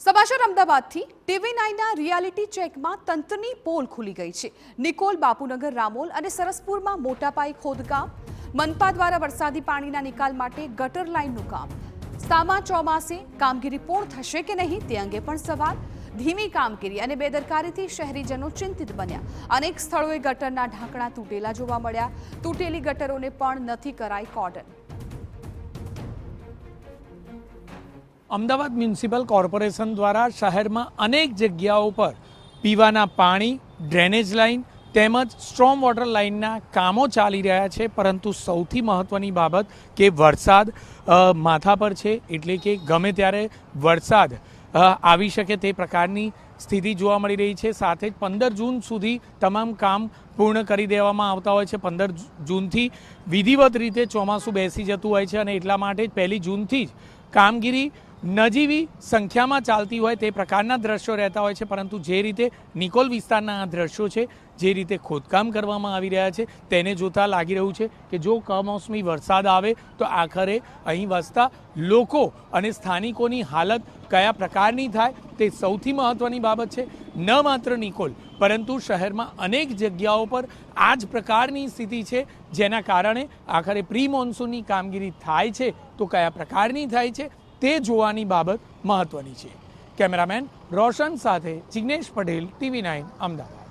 સમાચાર અમદાવાદથી TV9ના રિયાલિટી ચેકમાં તંત્રની પોલ ખુલી ગઈ છે। નિકોલ, બાપુનગર, રામોલ અને સરસપુરમાં મોટા પાયે ખોદકામ। મનપા દ્વારા વરસાદી પાણીના નિકાલ માટે ગટર લાઇનનું કામ। સામા ચોમાસે કામગીરી પૂર્ણ થશે કે નહીં તે અંગે પણ સવાલ। ધીમી કામગીરી અને બેદરકારીથી શહેરીજનો ચિંતિત બન્યા। અનેક સ્થળોએ ગટરના ઢાંકણા તૂટેલા જોવા મળ્યા। તૂટેલી ગટરોને પણ નથી કરાઈ કોર્ડન। અમદાવાદ મ્યુનિસિપલ કોર્પોરેશન દ્વારા શહેરમાં અનેક જગ્યાઓ પર પીવાના પાણી, ડ્રેનેજ લાઇન તેમજ સ્ટ્રોમ વોટર લાઇનના કામો ચાલી રહ્યા છે, પરંતુ સૌથી મહત્ત્વની બાબત કે વરસાદ માથા પર છે, એટલે કે ગમે ત્યારે વરસાદ આવી શકે તે પ્રકારની સ્થિતિ જોવા મળી રહી છે। સાથે જ 15 જૂન સુધી તમામ કામ પૂર્ણ કરી દેવામાં આવતા હોય છે। 15 જૂનથી વિધિવત રીતે ચોમાસું બેસી જતું હોય છે અને એટલા માટે જ 1 જૂનથી જ કામગીરી નજીવી સંખ્યામાં ચાલતી હોય તે પ્રકારના દ્રશ્યો રહેતા હોય છે, પરંતુ જે રીતે નિકોલ વિસ્તારના આ દ્રશ્યો છે, જે રીતે ખોદકામ કરવામાં આવી રહ્યા છે તેને જોતાં લાગી રહ્યું છે કે જો કમોસમી વરસાદ આવે તો આખરે અહીં વસતા લોકો અને સ્થાનિકોની હાલત કયા પ્રકારની થાય તે સૌથી મહત્ત્વની બાબત છે। ન માત્ર નિકોલ પરંતુ શહેરમાં અનેક જગ્યાઓ પર આ જ પ્રકારની સ્થિતિ છે, જેના કારણે આખરે પ્રી મોન્સૂનની કામગીરી થાય છે તો કયા પ્રકારની થાય છે તે જોવાની બાબત મહત્વની છે। કેમેરામેન રોશન સાથે જિગ્નેશ પટેલ, TV9 અમદાવાદ।